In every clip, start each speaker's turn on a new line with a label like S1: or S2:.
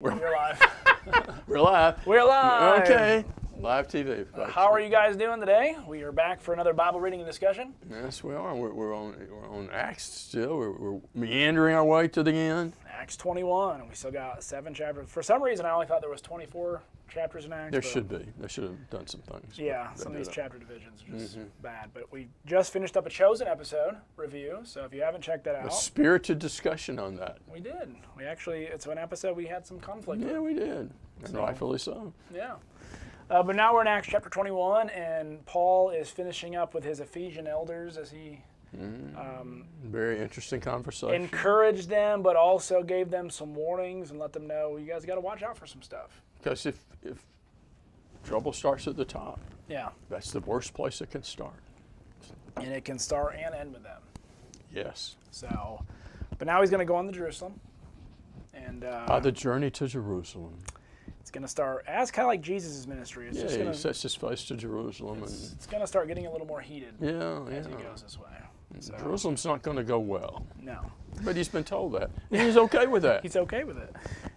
S1: We're live.
S2: We're live.
S1: We're live.
S2: Okay. Live TV.
S1: How are you guys doing today? We are back for another Bible reading and discussion.
S2: Yes, we are. We're on Acts still. We're meandering our way to the end.
S1: Acts 21, and we still got 7 chapters. For some reason, I only thought there was 24 chapters in Acts.
S2: There should be. They should have done some things.
S1: Yeah, some of these chapter divisions are just bad. But we just finished up a Chosen episode review, so if you haven't checked that out.
S2: A spirited discussion on that.
S1: We did. We actually, it's an episode we had some conflict with.
S2: Yeah, we did. And rightfully so.
S1: Yeah. But now we're in Acts chapter 21, and Paul is finishing up with his Ephesian elders as he
S2: Very interesting conversation.
S1: encouraged them, but also gave them some warnings and let them know, you guys got to watch out for some stuff.
S2: Because if trouble starts at the top,
S1: Yeah.
S2: that's the worst place it can start.
S1: And it can start and end with them.
S2: Yes.
S1: So, but now he's going to go on to Jerusalem. And
S2: The journey to Jerusalem.
S1: it's going to start as kind of like Jesus' ministry. It's
S2: Yeah,
S1: just
S2: he
S1: gonna,
S2: sets his face to Jerusalem.
S1: it's going to start getting a little more heated as he goes this way. So,
S2: Jerusalem's not going to go well.
S1: no.
S2: But he's been told that. And he's okay with that.
S1: He's okay with it.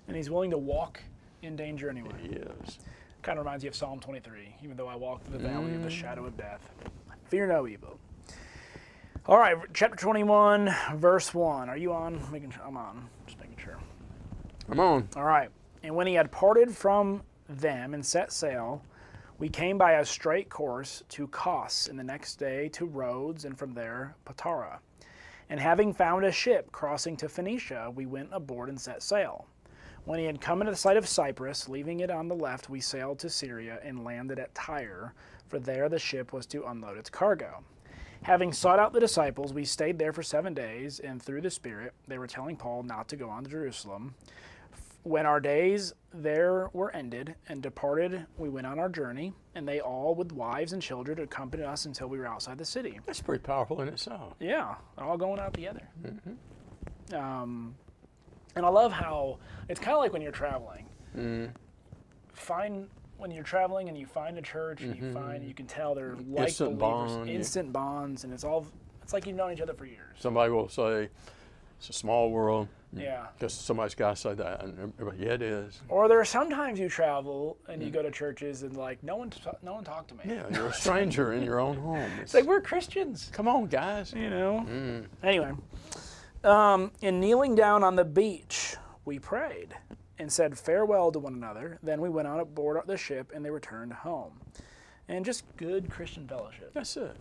S1: And he's willing to walk in danger anyway.
S2: He is.
S1: Kind of reminds you of Psalm 23. Even though I walk through the valley of the shadow of death, fear no evil. All right, chapter 21, verse 1. Are you on? I'm on. Just making sure.
S2: Come on.
S1: All right. And when he had parted from them and set sail, we came by a straight course to Kos, and the next day to Rhodes, and from there Patara. And having found a ship crossing to Phoenicia, we went aboard and set sail. When he had come into the sight of Cyprus, leaving it on the left, we sailed to Syria and landed at Tyre, for there the ship was to unload its cargo. Having sought out the disciples, we stayed there for 7 days, and through the Spirit they were telling Paul not to go on to Jerusalem. When our days there were ended and departed, we went on our journey, and they all, with wives and children, accompanied us until we were outside the city.
S2: That's pretty powerful in itself.
S1: Yeah, they're all going out together. And I love how it's kind of like when you're traveling. When you're traveling and you find a church and you can tell they're like
S2: Instant
S1: believers,
S2: bond,
S1: instant bonds, and it's like you've known each other for years.
S2: Somebody will say, it's a small world.
S1: Yeah.
S2: Because somebody's got to say that. And everybody, yeah, it is.
S1: Or there are sometimes you travel and you go to churches and like no one talked to me.
S2: Yeah, you're a stranger in your own home.
S1: It's like we're Christians.
S2: Come on, guys.
S1: You know. Anyway, in kneeling down on the beach, we prayed and said farewell to one another. Then we went on aboard the ship and they returned home. And just good Christian fellowship.
S2: That's it.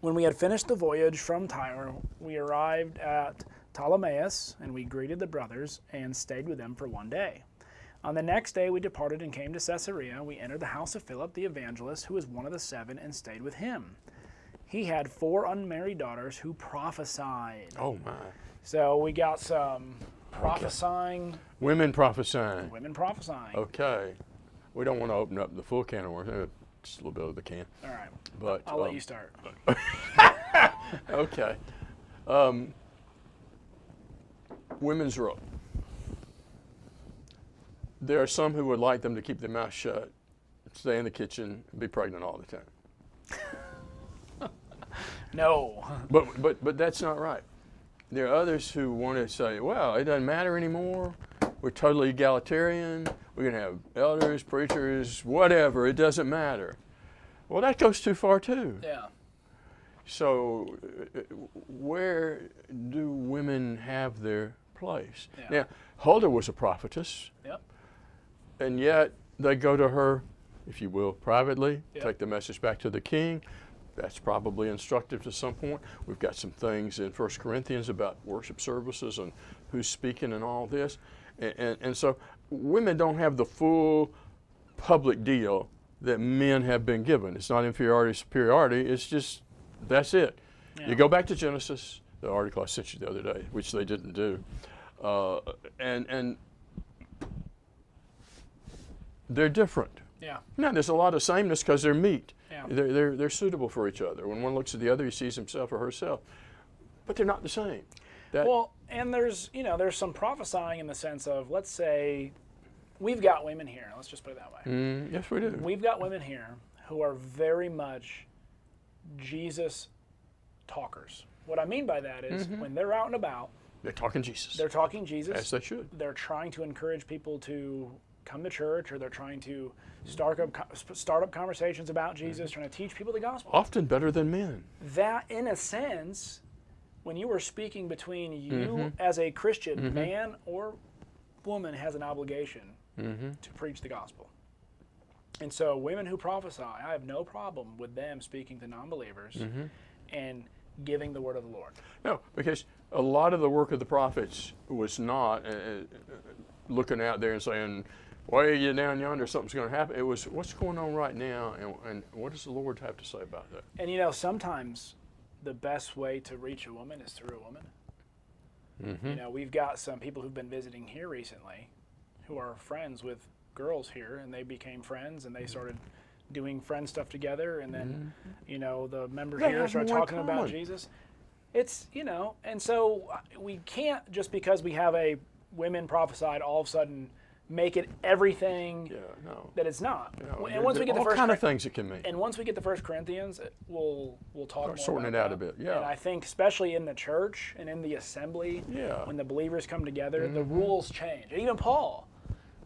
S1: When we had finished the voyage from Tyre, we arrived at Ptolemais, and we greeted the brothers and stayed with them for 1 day. On the next day we departed and came to Caesarea. We entered the house of Philip the evangelist, who was one of the 7, and stayed with him. He had 4 unmarried daughters who prophesied.
S2: Oh, my.
S1: So we got some prophesying.
S2: Women prophesying.
S1: Women prophesying.
S2: Okay. We don't want to open up the full can of worms. Just a little bit of the can.
S1: All right.
S2: But
S1: I'll let you start.
S2: Okay. Women's role. There are some who would like them to keep their mouth shut, stay in the kitchen, and be pregnant all the time.
S1: No.
S2: But that's not right. There are others who want to say, well, it doesn't matter anymore. We're totally egalitarian. We're going to have elders, preachers, whatever. It doesn't matter. Well, that goes too far, too.
S1: Yeah.
S2: So where do women have their place?
S1: Yeah.
S2: Now, Huldah was a prophetess,
S1: Yep.
S2: and yet they go to her, if you will, privately,
S1: Yep.
S2: take the message back to the king. That's probably instructive to some point. We've got some things in 1 Corinthians about worship services and who's speaking and all this. And so women don't have the full public deal that men have been given. It's not inferiority, superiority. It's just, that's it.
S1: Yeah.
S2: You go back to Genesis, the article I sent you the other day, which they didn't do, and they're different.
S1: Yeah.
S2: Now, there's a lot of sameness because they're meat.
S1: Yeah.
S2: They're suitable for each other. When one looks at the other, he sees himself or herself. But they're not the same.
S1: Well, and there's some prophesying in the sense of, let's say, we've got women here. Let's just put it that way.
S2: Yes, we do.
S1: We've got women here who are very much Jesus talkers. What I mean by that is when they're out and about,
S2: They're talking Jesus.
S1: They're talking Jesus.
S2: As they should.
S1: They're trying to encourage people to come to church, or they're trying to start up conversations about Jesus, trying to teach people the gospel.
S2: Often better than men.
S1: That, in a sense, when you are speaking between you as a Christian, man or woman has an obligation to preach the gospel. And so women who prophesy, I have no problem with them speaking to non-believers and giving the word of the Lord.
S2: No, because a lot of the work of the prophets was not looking out there and saying, way you down yonder, something's going to happen. It was, what's going on right now, and what does the Lord have to say about that?
S1: And you know, sometimes the best way to reach a woman is through a woman. You know, we've got some people who've been visiting here recently who are friends with girls here, and they became friends, and they started doing friend stuff together, and then, you know, the members
S2: They
S1: here
S2: have
S1: start
S2: more
S1: talking about
S2: common.
S1: Jesus. It's, you know, and so we can't, just because we have a women prophesied, all of a sudden make it everything
S2: Yeah, no.
S1: that it's not.
S2: No,
S1: And once we get the
S2: all
S1: first
S2: kind of things it can mean.
S1: and once we get the 1 Corinthians, we'll talk more
S2: sorting
S1: about
S2: it out
S1: that.
S2: a bit, yeah.
S1: And I think especially in the church and in the assembly,
S2: Yeah.
S1: when the believers come together, the rules change. And even Paul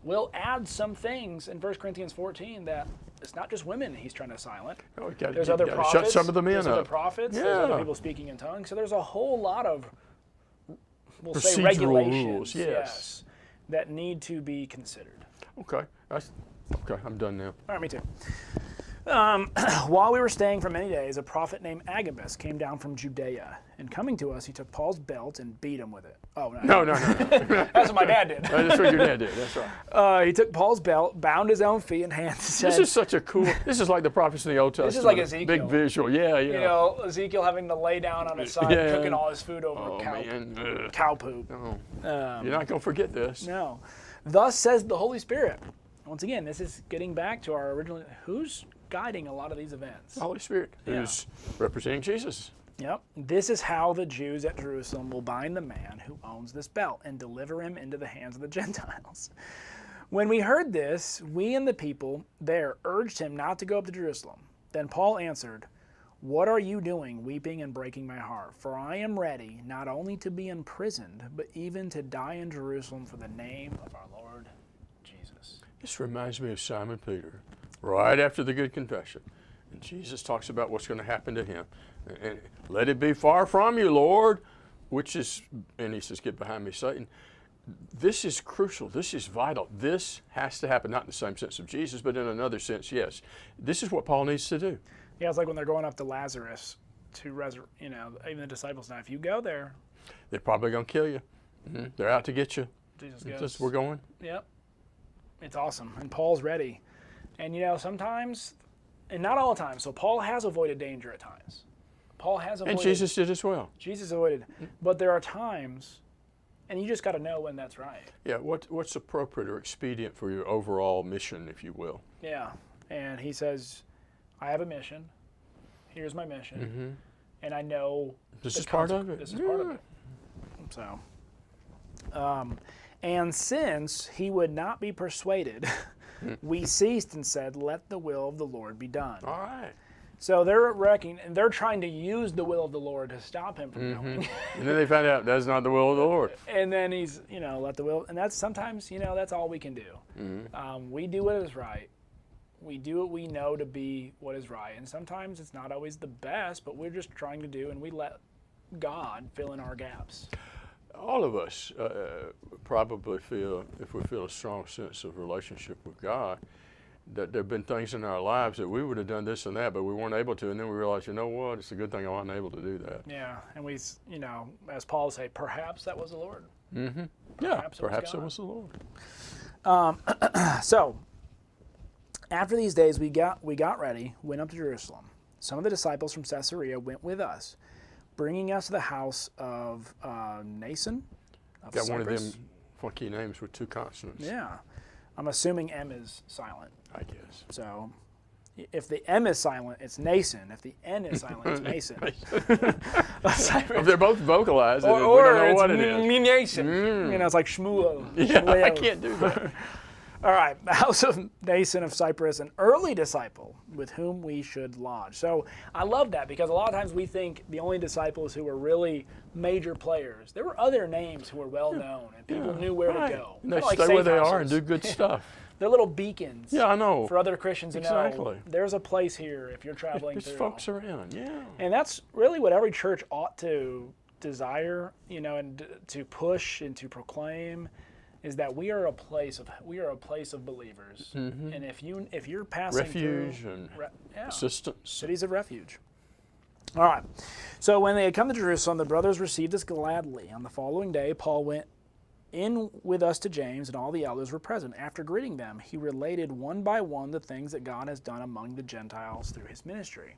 S1: will add some things in 1 Corinthians 14 that it's not just women he's trying to silent.
S2: Oh, you gotta-
S1: There's
S2: you
S1: other
S2: gotta
S1: prophets.
S2: Shut some of the men
S1: there's
S2: up.
S1: other prophets. There's other
S2: Yeah.
S1: people speaking in tongues. So there's a whole lot of, we'll say,
S2: Procedural
S1: regulations,
S2: rules, yes.
S1: that need to be considered.
S2: Okay, okay, I'm done now.
S1: All right, me too. While we were staying for many days, a prophet named Agabus came down from Judea, and coming to us, he took Paul's belt and beat him with it. Oh, no.
S2: No.
S1: That's what my dad did.
S2: That's what your dad did. That's right.
S1: He took Paul's belt, bound his own feet and hands, and said,
S2: This is such a cool. This is like the prophets in the Old Testament.
S1: is like Ezekiel.
S2: Big visual. Yeah.
S1: you know, Ezekiel having to lay down on his side,
S2: Yeah.
S1: cooking all his food over
S2: Oh man. Ugh.
S1: cow poop.
S2: No. You're not gonna forget this.
S1: No. Thus says the Holy Spirit. Once again, this is getting back to our original, who's guiding a lot of these events?
S2: The Holy Spirit, who's representing Jesus.
S1: Yep. This is how the Jews at Jerusalem will bind the man who owns this belt and deliver him into the hands of the Gentiles. When we heard this, we and the people there urged him not to go up to Jerusalem. Then Paul answered, "What are you doing, weeping and breaking my heart? For I am ready not only to be imprisoned, but even to die in Jerusalem for the name of our Lord Jesus."
S2: This reminds me of Simon Peter, right after the good confession. And Jesus talks about what's going to happen to him. And let it be far from you, Lord, which is, and he says, get behind me, Satan. This is crucial. This is vital. This has to happen, not in the same sense of Jesus, but in another sense, yes. This is what Paul needs to do.
S1: Yeah, it's like when they're going up to Lazarus to resurrect, you know, even the disciples now, if you go there,
S2: They're probably going to kill you. They're out to get you.
S1: Jesus
S2: It's
S1: goes,
S2: just, we're going.
S1: yep. It's awesome. And Paul's ready. And you know, sometimes, and not all the time, so Paul has avoided danger at times. Paul has avoided.
S2: And Jesus did as well.
S1: Jesus avoided. But there are times, and you just got to know when that's right.
S2: Yeah, what's appropriate or expedient for your overall mission, if you will.
S1: Yeah. And he says, I have a mission. Here's my mission. And I know
S2: This
S1: the
S2: is part of it.
S1: This is part of
S2: Yeah.
S1: it. So, and since he would not be persuaded, we ceased and said, let the will of the Lord be done.
S2: All right.
S1: So they're wrecking, and they're trying to use the will of the Lord to stop him from going.
S2: And then they found out that's not the will of the Lord.
S1: And then he's, you know, let the will, and that's sometimes, you know, that's all we can do. We do what is right. We do what we know to be what is right. And sometimes it's not always the best, but we're just trying to do, and we let God fill in our gaps.
S2: All of us probably feel, if we feel a strong sense of relationship with God, that there have been things in our lives that we would have done this and that, but we weren't able to. And then we realized, you know what, it's a good thing I wasn't able to do that.
S1: Yeah, and we, you know, as Paul would say, perhaps that was the Lord.
S2: Yeah, perhaps it was the Lord.
S1: So, after these days, we got ready, went up to Jerusalem. Some of the disciples from Caesarea went with us, bringing us to the house of Nason of
S2: Got one of
S1: Cyprus.
S2: them funky names with two consonants,
S1: Yeah, I'm assuming M is silent.
S2: I guess.
S1: So, if the M is silent, it's Nason. If the N is silent, it's Mason.
S2: If they're both vocalized,
S1: or
S2: we don't know
S1: it's
S2: what it is.
S1: Nason. You know, it's like Shmuel.
S2: Yeah, I
S1: Shmuel.
S2: can't do
S1: All right, the house of Nason of Cyprus, an early disciple with whom we should lodge. So I love that because a lot of times we think the only disciples who were really major players, there were other names who were well known and people knew where to go.
S2: And they
S1: Kinda like
S2: stay where
S1: safe
S2: they are
S1: houses.
S2: and do good stuff.
S1: They're little beacons.
S2: Yeah, I know.
S1: For other Christians to know
S2: Exactly.
S1: there's a place here if you're traveling
S2: There's
S1: through.
S2: folks around, yeah.
S1: And that's really what every church ought to desire, and to push and to proclaim, is that we are a place of believers. And if you're passing
S2: Refuge
S1: through,
S2: and
S1: yeah,
S2: assistance.
S1: cities of refuge. All right. So when they had come to Jerusalem, the brothers received us gladly. On the following day, Paul went in with us to James, and all the elders were present. After greeting them, he related one by one the things that God has done among the Gentiles through his ministry.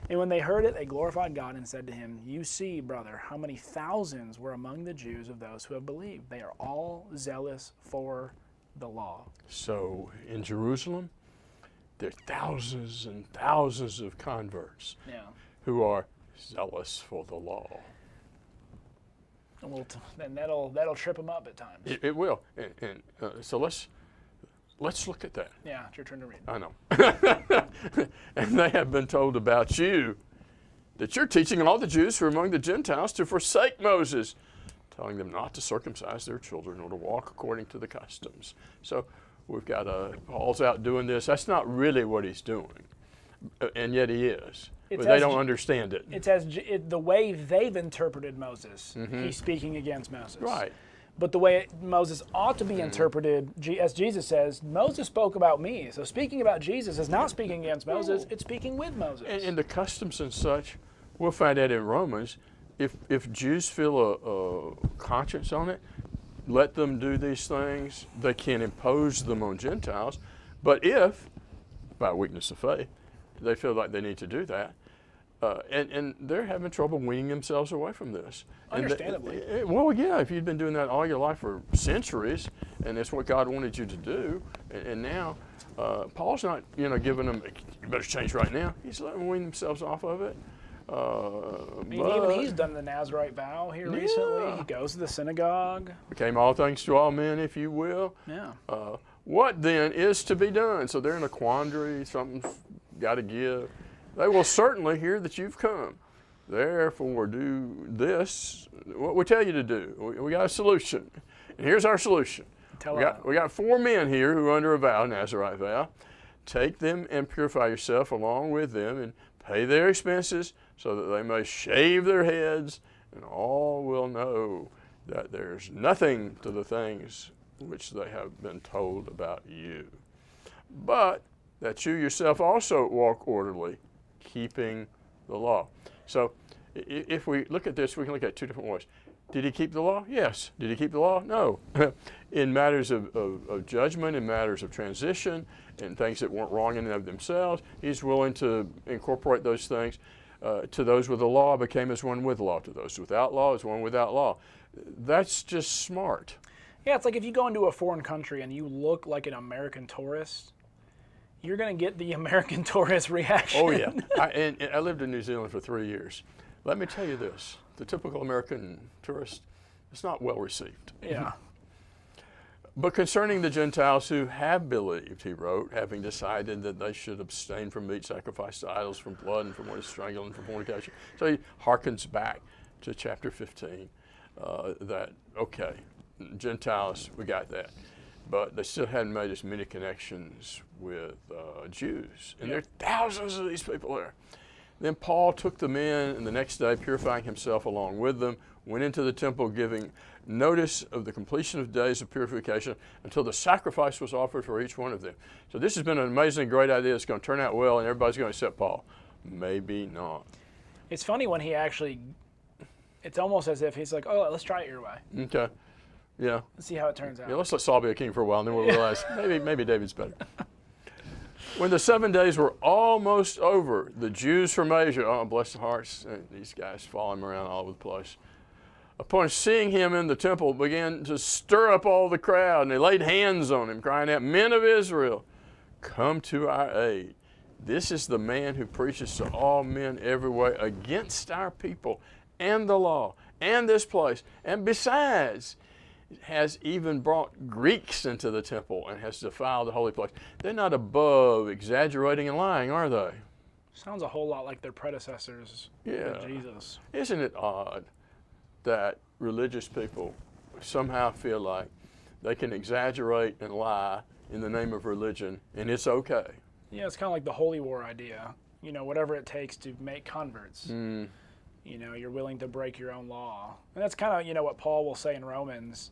S1: And when they heard it, they glorified God and said to him, "You see, brother, how many thousands were among the Jews of those who have believed. They are all zealous for the law."
S2: So in Jerusalem, there are thousands and thousands of converts
S1: Yeah.
S2: who are zealous for the law.
S1: And that'll trip them up at times.
S2: It will. And so let's look at that.
S1: Yeah, it's your turn to read.
S2: I know. And they have been told about you that you're teaching all the Jews who are among the Gentiles to forsake Moses, telling them not to circumcise their children or to walk according to the customs. So we've got Paul's out doing this. That's not really what he's doing, and yet he is. But they don't understand it.
S1: It's the way they've interpreted Moses. He's speaking against Moses.
S2: Right.
S1: But the way Moses ought to be interpreted, as Jesus says, Moses spoke about me. So speaking about Jesus is not speaking against Moses, it's speaking with Moses.
S2: And the customs and such, we'll find that in Romans. If Jews feel a conscience on it, let them do these things. They can impose them on Gentiles. But if, by weakness of faith, they feel like they need to do that, and they're having trouble weaning themselves away from this.
S1: Understandably.
S2: Well, yeah, if you'd been doing that all your life for centuries, and it's what God wanted you to do, and now Paul's not, giving them, you better change right now. He's letting them wean themselves off of it.
S1: Even he's done the Nazarite vow here recently. He goes to the synagogue.
S2: Became all things to all men, if you will.
S1: Yeah.
S2: What then is to be done? So they're in a quandary, something's got to give. They will certainly hear that you've come. Therefore, do this, what we tell you to do. We got a solution. And here's our solution. We got 4 men here who are under a vow, Nazarite vow. Take them and purify yourself along with them and pay their expenses so that they may shave their heads, and all will know that there's nothing to the things which they have been told about you. But that you yourself also walk orderly, keeping the law. So if we look at this, we can look at 2 different ways. Did he keep the law? Yes. Did he keep the law? No. In matters of judgment, in matters of transition, and things that weren't wrong in and of themselves, he's willing to incorporate those things. To those with the law became as one with law. To those without law as one without law. That's just smart.
S1: Yeah, it's like if you go into a foreign country and you look like an American tourist, you're going to get the American tourist reaction.
S2: Oh, yeah. I lived in New Zealand for 3 years. Let me tell you this. The typical American tourist is not well received.
S1: Yeah.
S2: But concerning the Gentiles who have believed, he wrote, having decided that they should abstain from meat sacrificed to idols, from blood, and from what is strangled, and from fornication. So he harkens back to chapter 15 that, okay, Gentiles, we got that. But they still hadn't made as many connections with Jews. And there are thousands of these people there. Then Paul took them in, and the next day, purifying himself along with them, went into the temple, giving notice of the completion of days of purification until the sacrifice was offered for each one of them. So this has been an amazingly great idea. It's going to turn out well, and everybody's going to accept Paul. Maybe not.
S1: It's funny when he actually, it's almost as if he's like, oh, let's try it your way.
S2: Okay. Yeah.
S1: Let's see how it turns out.
S2: Yeah, let's let Saul be a king for a while, and then we'll realize maybe David's better. When the 7 days were almost over, the Jews from Asia, oh, bless their hearts, these guys following him around all over the place, upon seeing him in the temple, began to stir up all the crowd, and they laid hands on him, crying out, "Men of Israel, come to our aid. This is the man who preaches to all men everywhere against our people and the law and this place. And besides, has even brought Greeks into the temple and has defiled the holy place. They're not above exaggerating and lying, are they?
S1: Sounds a whole lot like their predecessors
S2: Yeah.
S1: with Jesus.
S2: Isn't it odd that religious people somehow feel like they can exaggerate and lie in the name of religion and it's okay?
S1: Yeah, it's kind of like the holy war idea. You know, whatever it takes to make converts.
S2: Mm.
S1: You know, you're willing to break your own law. And that's kind of, you know, what Paul will say in Romans.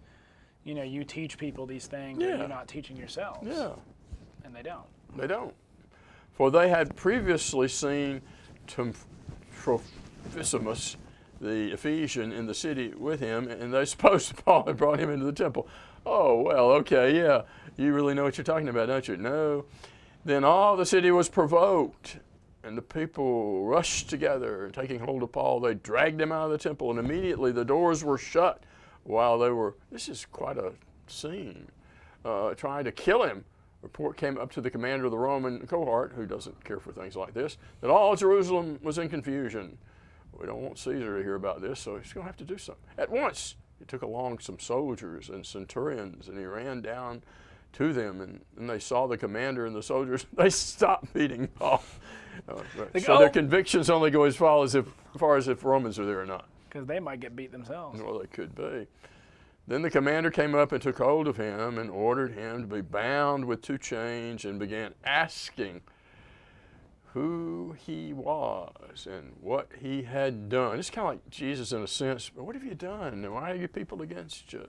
S1: You know, you teach people these things, but
S2: Yeah.
S1: you're not teaching yourselves.
S2: Yeah,
S1: And they don't.
S2: they don't. For they had previously seen Trophimus, the Ephesian, in the city with him, and they supposed Paul had brought him into the temple. Oh, well, okay, yeah. You really know what you're talking about, don't you? No. Then all the city was provoked, and the people rushed together, and taking hold of Paul, they dragged him out of the temple, and immediately the doors were shut while they were, this is quite a scene, trying to kill him. Report came up to the commander of the Roman cohort, who doesn't care for things like this, that all Jerusalem was in confusion. We don't want Caesar to hear about this, so he's going to have to do something. At once, he took along some soldiers and centurions, and he ran down to them, and they saw the commander and the soldiers. They stopped beating Paul. So their convictions only go as far as if Romans are there or not.
S1: Because they might get beat themselves.
S2: Well, they could be. Then the commander came up and took hold of him and ordered him to be bound with 2 chains and began asking who he was and what he had done. It's kind of like Jesus in a sense. But what have you done? And why are you people against you?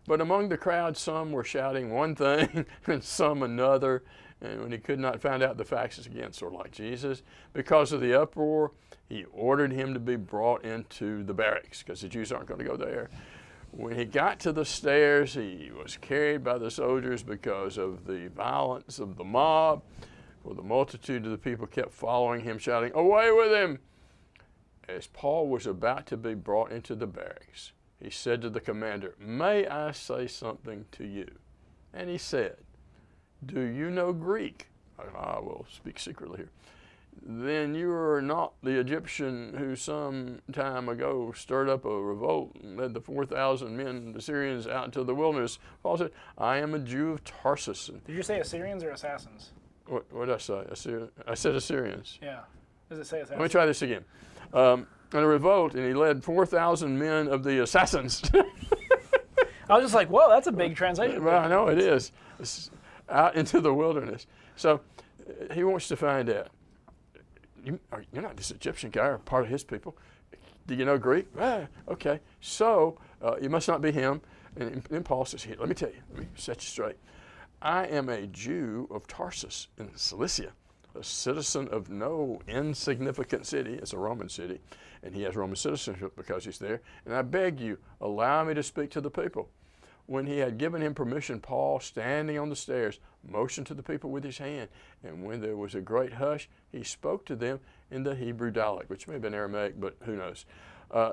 S2: But among the crowd, some were shouting one thing and some another. And when he could not find out the facts, again, sort of like Jesus, because of the uproar, he ordered him to be brought into the barracks because the Jews aren't going to go there. When he got to the stairs, he was carried by the soldiers because of the violence of the mob. For the multitude of the people kept following him, shouting, "Away with him!" As Paul was about to be brought into the barracks, he said to the commander, "May I say something to you?" And he said, "Do you know Greek?" I will speak secretly here. "Then you are not the Egyptian who some time ago stirred up a revolt and led the 4,000 men, the Syrians, out into the wilderness." Paul said, "I am a Jew of Tarsus." And
S1: Did you say Assyrians or assassins?
S2: what did I say? I said Assyrians.
S1: Yeah. Does it say assassins?
S2: Let me try this again. In a revolt, and he led 4,000 men of the assassins.
S1: I was just like, whoa, that's a big translation.
S2: Well, I know it is. It's out into the wilderness. So he wants to find out. You're not this Egyptian guy or part of his people. Do you know Greek? Okay. So you must not be him. And then Paul says, "Here, let me tell you. Let me set you straight. I am a Jew of Tarsus in Cilicia, a citizen of no insignificant city." It's a Roman city. And he has Roman citizenship because he's there. "And I beg you, allow me to speak to the people." When he had given him permission, Paul, standing on the stairs, motioned to the people with his hand. And when there was a great hush, he spoke to them in the Hebrew dialect, which may have been Aramaic, but who knows.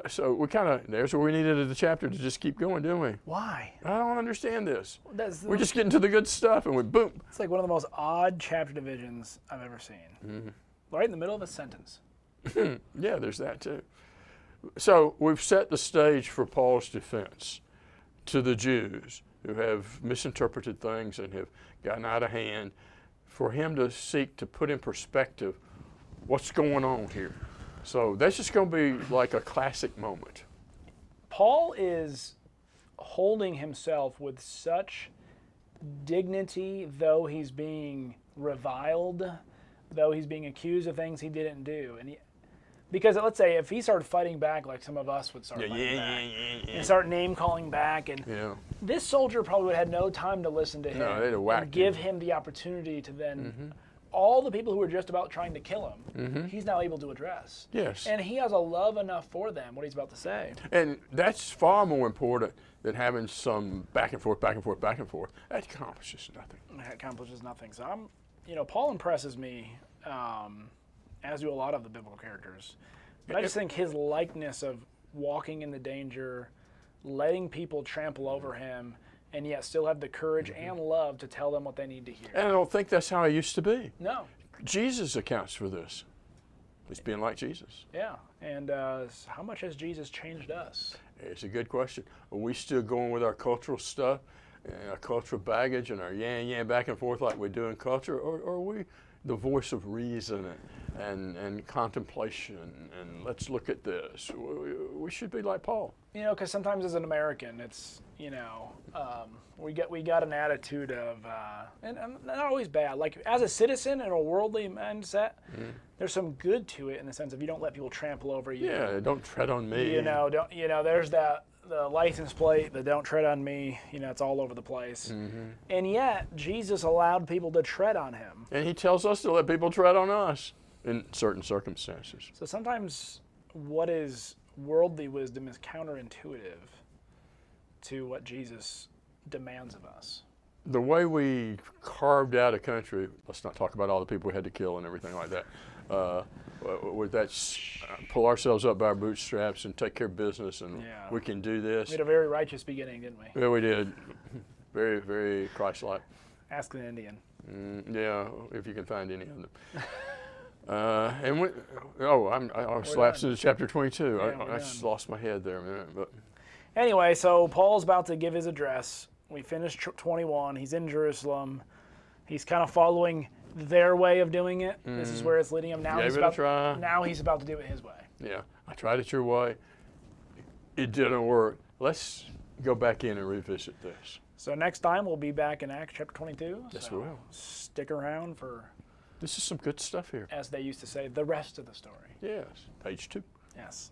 S2: So we there's where we needed the chapter to just keep going, didn't we?
S1: Why?
S2: I don't understand this.
S1: That's,
S2: We're just getting to the good stuff, and we boom.
S1: It's like one of the most odd chapter divisions I've ever seen.
S2: Mm-hmm.
S1: Right in the middle of a sentence.
S2: Yeah, there's that too. So we've set the stage for Paul's defense to the Jews who have misinterpreted things and have gotten out of hand, for him to seek to put in perspective what's going on here. So that's just going to be like a classic moment.
S1: Paul is holding himself with such dignity, though he's being reviled, though he's being accused of things he didn't do. And because let's say if he started fighting back like some of us would start fighting back, and start name calling back, and this soldier probably would have had no time to listen to him
S2: they'd have whacked
S1: and give him the opportunity to then all the people who were just about trying to kill him, he's now able to address.
S2: Yes.
S1: And he has a love enough for them, what he's about to say.
S2: And that's far more important than having some back and forth, back and forth, back and forth. That accomplishes nothing.
S1: It accomplishes nothing. So Paul impresses me, as do a lot of the biblical characters. But I just think his likeness of walking in the danger, letting people trample over him, and yet still have the courage and love to tell them what they need to hear.
S2: And I don't think that's how he used to be.
S1: No.
S2: Jesus accounts for this. He's being like Jesus.
S1: Yeah. And how much has Jesus changed us?
S2: It's a good question. Are we still going with our cultural stuff and our cultural baggage and our yan back and forth like we do in culture, or are we the voice of reason and contemplation and let's look at this? We should be like Paul.
S1: You know, because sometimes as an American, it's, we got an attitude of, and not always bad. Like as a citizen in a worldly mindset, there's some good to it in the sense of you don't let people trample over you.
S2: Yeah, don't tread on me.
S1: There's the license plate, the "Don't tread on me." It's all over the place. And yet Jesus allowed people to tread on him.
S2: And he tells us to let people tread on us in certain circumstances.
S1: So sometimes what is worldly wisdom is counterintuitive to what Jesus demands of us.
S2: The way we carved out a country, let's not talk about all the people we had to kill and everything like that. With that, pull ourselves up by our bootstraps and take care of business, and we can do this.
S1: We had a very righteous beginning, didn't we?
S2: Yeah, we did. Very, very Christ-like.
S1: Ask an Indian.
S2: Yeah, if you can find any of them. I was lapsed into chapter 22.
S1: Yeah,
S2: I just lost my head there a minute. But
S1: anyway, so Paul's about to give his address. We finished 21. He's in Jerusalem. He's kind of following their way of doing it. This is where it's leading him. Now
S2: Gave it a try.
S1: Now he's about to do it his way.
S2: Yeah, I tried it your way. It didn't work. Let's go back in and revisit this.
S1: So next time we'll be back in Acts chapter 22.
S2: Yes, we will.
S1: Stick around for,
S2: This is some good stuff here.
S1: as they used to say, the rest of the story.
S2: Yes, page 2.
S1: Yes.